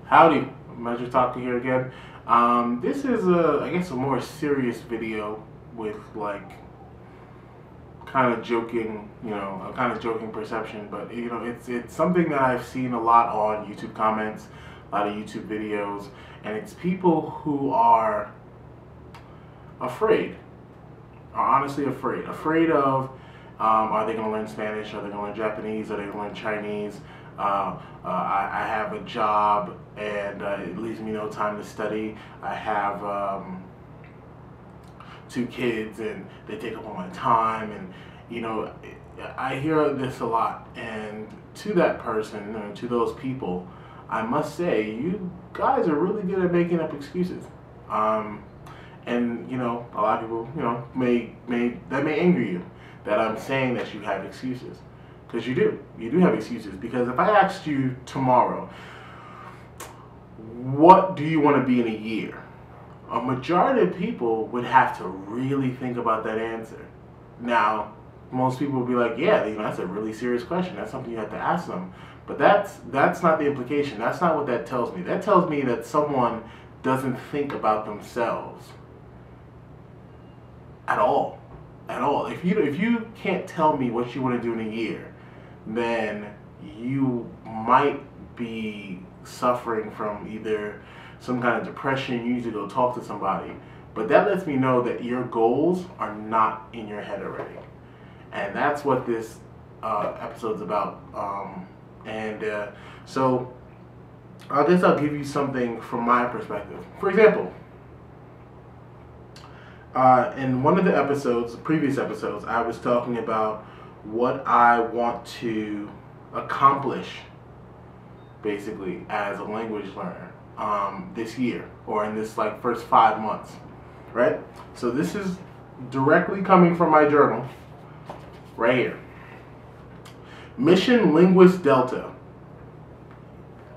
Howdy, Measure Talker here again. This is I guess a more serious video with like kind of joking, a kind of joking perception, but it's something that I've seen a lot on YouTube comments, a lot of YouTube videos, and it's people who are afraid, are honestly afraid of, are they going to learn Spanish, are they going to learn Japanese, are they going to learn Chinese? I have a job and it leaves me no time to study. I have 2 kids and they take up all my time, and I hear this a lot. And to that person, to those people, I must say, you guys are really good at making up excuses. And a lot of people, that may anger you that I'm saying that you have excuses. Because you do have excuses. Because if I asked you tomorrow, what do you want to be in a year? A majority of people would have to really think about that answer. Now, most people would be like, yeah, that's a really serious question. That's something you have to ask them. But that's not the implication. That's not what that tells me. That tells me that someone doesn't think about themselves at all. At all. If you can't tell me what you want to do in a year, then you might be suffering from either some kind of depression. You need to go talk to somebody. But that lets me know that your goals are not in your head already. And that's what this episode's about. So I guess I'll give you something from my perspective. For example, in one of the episodes, previous episodes, I was talking about what I want to accomplish basically as a language learner this year, or in this first 5 months, right? So this is directly coming from my journal right here. Mission Linguist Delta.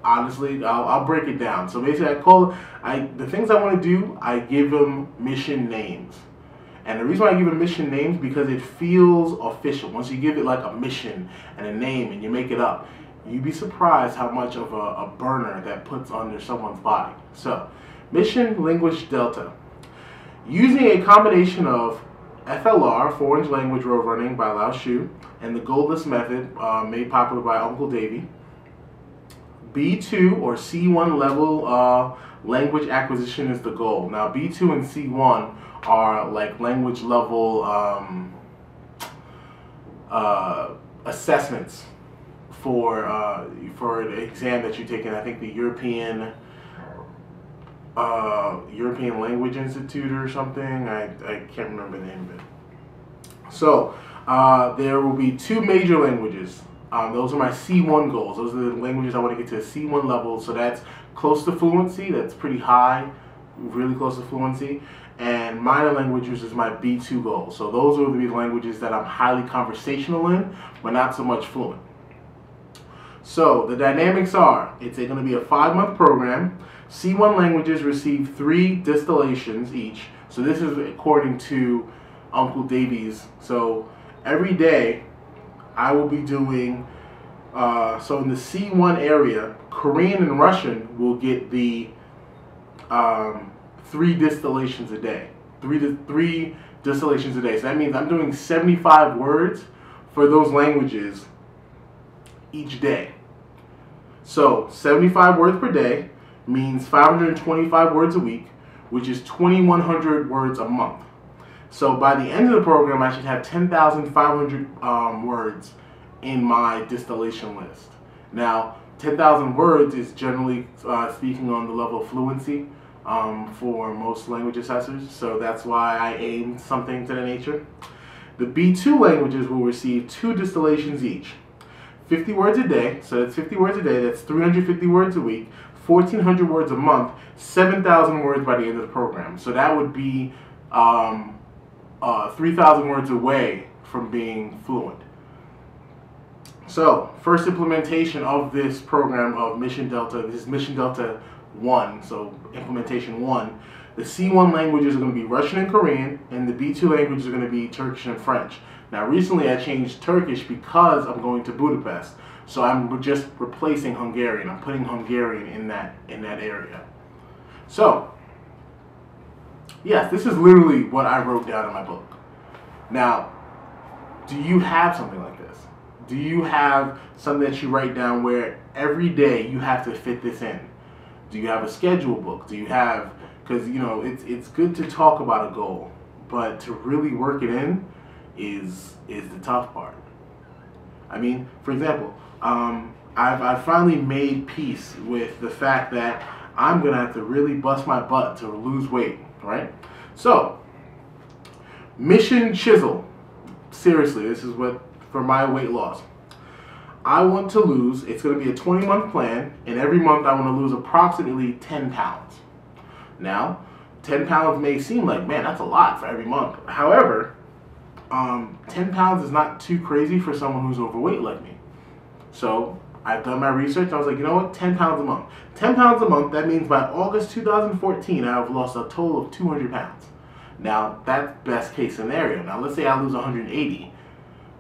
Honestly, I'll break it down. So basically, the things I want to do, I give them mission names. And the reason why I give it mission names, because it feels official. Once you give it like a mission and a name and you make it up, you'd be surprised how much of a burner that puts under someone's body. So, Mission Linguist Delta. Using a combination of FLR, 4-inch language road running by Lao Shu, and the Goldlist method made popular by Uncle Davy, B2 or C1 level language acquisition is the goal. Now, B2 and C1 are like language level assessments for the exam that you take in, I think, the European Language Institute or something. I can't remember the name of it. So there will be 2 major languages. Those are my C1 goals. Those are the languages I want to get to a C1 level. So that's close to fluency. That's pretty high, really close to fluency. And minor languages is my B2 goal. So those are the languages that I'm highly conversational in, but not so much fluent. So the dynamics are, it's going to be a 5-month program. C1 languages receive 3 distillations each. So this is according to Uncle Davies. So every day I will be doing, so in the C1 area, Korean and Russian will get the 3 distillations a day. 3 distillations a day. So that means I'm doing 75 words for those languages each day. So 75 words per day means 525 words a week, which is 2,100 words a month. So by the end of the program, I should have 10,500 words in my distillation list. Now, 10,000 words is generally speaking on the level of fluency for most language assessors. So that's why I aim something to that nature. The B2 languages will receive 2 distillations each. 50 words a day, so that's 50 words a day, that's 350 words a week, 1,400 words a month, 7,000 words by the end of the program. So that would be 3,000 words away from being fluent. So, first implementation of this program of Mission Delta, this is Mission Delta 1, so implementation 1. The C1 languages are going to be Russian and Korean, and the B2 languages are going to be Turkish and French. Now, recently I changed Turkish because I'm going to Budapest. So I'm just replacing Hungarian. I'm putting Hungarian in that area. So, yes, this is literally what I wrote down in my book. Now, do you have something like this? Do you have something that you write down where every day you have to fit this in? Do you have a schedule book? Do you have, because it's good to talk about a goal, but to really work it in is the tough part. I mean, for example, I've finally made peace with the fact that I'm gonna have to really bust my butt to lose weight, right? So, mission chisel. Seriously, this is what for my weight loss. I want to lose, it's going to be a 20-month plan, and every month I want to lose approximately 10 pounds. Now, 10 pounds may seem like, man, that's a lot for every month. However, 10 pounds is not too crazy for someone who's overweight like me. So, I've done my research. I was like, you know what, 10 pounds a month. 10 pounds a month, that means by August 2014, I have lost a total of 200 pounds. Now, that's best case scenario. Now, let's say I lose 180.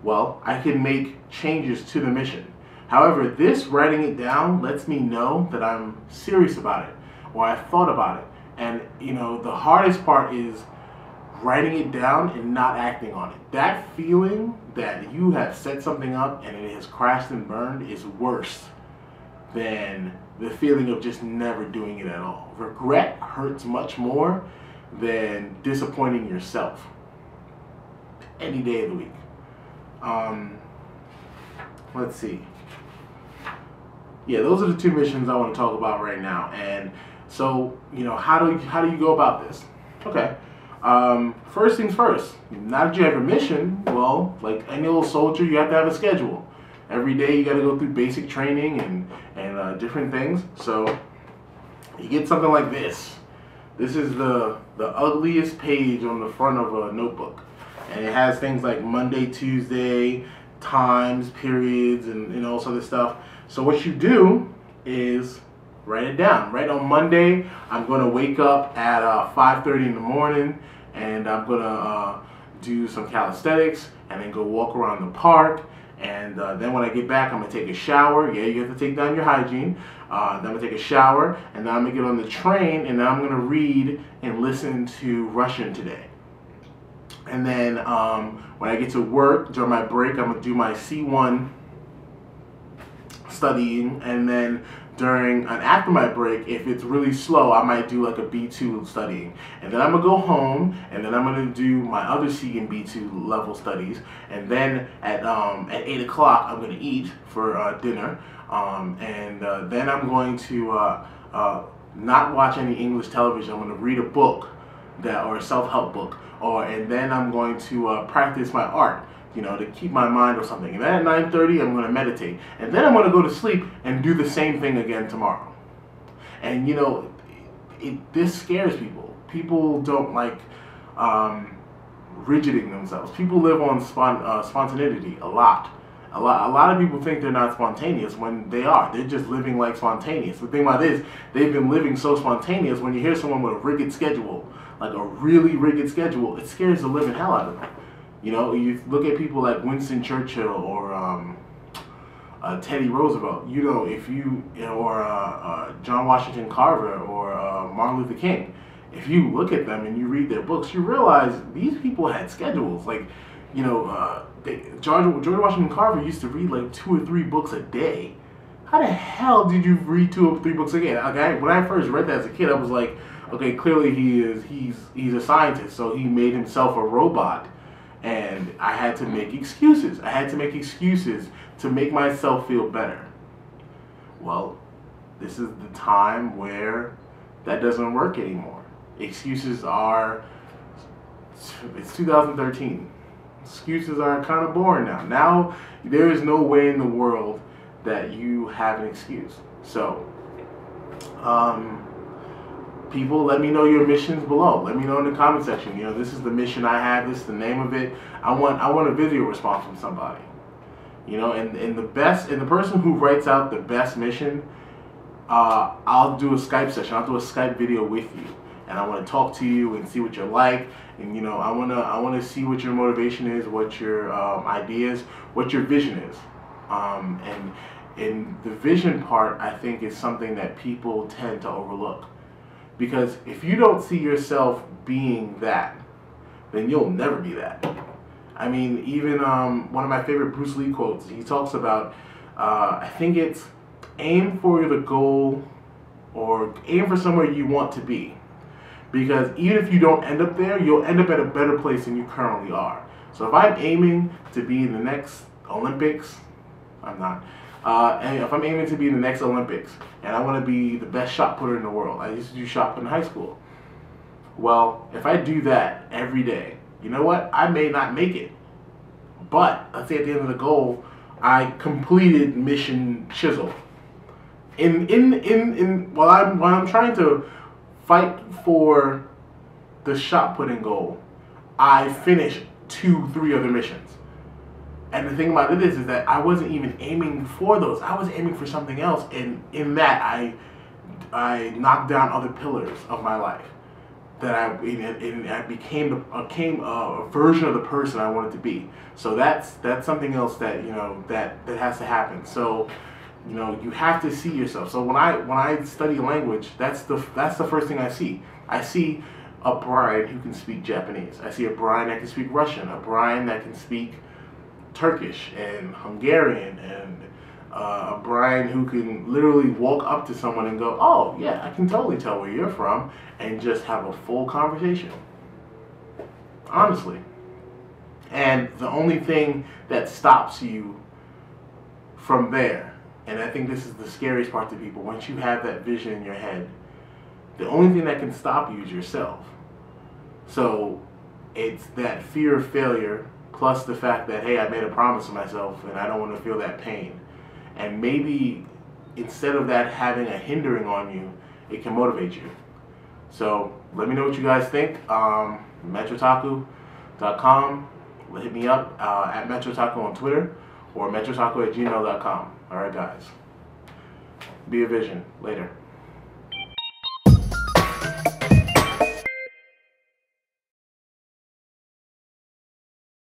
Well, I can make changes to the mission. However, this writing it down lets me know that I'm serious about it, or I've thought about it. And, the hardest part is writing it down and not acting on it. That feeling that you have set something up and it has crashed and burned is worse than the feeling of just never doing it at all. Regret hurts much more than disappointing yourself any day of the week. Let's see. Yeah, those are the two missions I want to talk about right now. And so, how do you go about this? Okay. First things first. Now that you have a mission, well, like any old soldier, you have to have a schedule. Every day you got to go through basic training and different things. So you get something like this. This is the ugliest page on the front of a notebook. And it has things like Monday, Tuesday, times, periods, and all sorts of stuff. So what you do is write it down. Right on Monday, I'm going to wake up at 5:30 in the morning, and I'm going to do some calisthenics, and then go walk around the park. And then when I get back, I'm going to take a shower. Yeah, you have to take down your hygiene. Then I'm going to take a shower, and then I'm going to get on the train, and then I'm going to read and listen to Russian today. And then when I get to work during my break, I'm going to do my C1 studying. And then during and after my break, if it's really slow, I might do like a B2 studying. And then I'm going to go home, and then I'm going to do my other C and B2 level studies. And then at 8 o'clock, I'm going to eat for dinner. Then I'm going to not watch any English television. I'm going to read a book or a self-help book. And then I'm going to practice my art, to keep my mind or something. And then at 9:30, I'm going to meditate. And then I'm going to go to sleep and do the same thing again tomorrow. And, this scares people. People don't like rigiding themselves. People live on spontaneity a lot. A lot of people think they're not spontaneous when they are. They're just living like spontaneous. The thing about it is, they've been living so spontaneous. When you hear someone with a rigid schedule, like a really rigid schedule, it scares the living hell out of them. You look at people like Winston Churchill or Teddy Roosevelt. Or John Washington Carver or Martin Luther King. If you look at them and you read their books, you realize these people had schedules. Like, George Washington Carver used to read like 2 or 3 books a day. How the hell did you read 2 or 3 books a day? When I first read that as a kid, I was like, okay, clearly he's a scientist, so he made himself a robot, and I had to make excuses. I had to make excuses to make myself feel better. Well, this is the time where that doesn't work anymore. Excuses are, it's 2013. Excuses are kind of boring now. Now, there is no way in the world that you have an excuse. So, people, let me know your missions below. Let me know in the comment section. This is the mission I have. This is the name of it. I want a video response from somebody. And the person who writes out the best mission, I'll do a Skype session. I'll do a Skype video with you, and I want to talk to you and see what you're like. And I want to see what your motivation is, what your ideas, what your vision is. And the vision part, I think, is something that people tend to overlook. Because if you don't see yourself being that, then you'll never be that. I mean, even one of my favorite Bruce Lee quotes, he talks about, I think it's aim for the goal or aim for somewhere you want to be. Because even if you don't end up there, you'll end up at a better place than you currently are. So if I'm aiming to be in the next Olympics, I'm not. And if I'm aiming to be in the next Olympics, and I want to be the best shot putter in the world, I used to do shot put in high school. Well, if I do that every day, you know what? I may not make it. But let's say at the end of the goal, I completed mission chisel. While I'm trying to fight for the shot putting goal, I finished 2-3 other missions. And the thing about it is that I wasn't even aiming for those. I was aiming for something else, and in that I knocked down other pillars of my life. That I became a version of the person I wanted to be. So that's something else that that has to happen. So you have to see yourself. So when I study language, that's the first thing I see. I see a Brian who can speak Japanese. I see a Brian that can speak Russian. A Brian that can speak Turkish and Hungarian, and a Brian who can literally walk up to someone and go, oh yeah, I can totally tell where you're from, and just have a full conversation. Honestly. And the only thing that stops you from there, and I think this is the scariest part to people, once you have that vision in your head, the only thing that can stop you is yourself. So it's that fear of failure, plus the fact that, hey, I made a promise to myself and I don't want to feel that pain. And maybe instead of that having a hindering on you, it can motivate you. So let me know what you guys think. Metrotaku.com. Hit me up at Metrotaku on Twitter, or metrotaku@gmail.com. Alright guys. Be a vision. Later.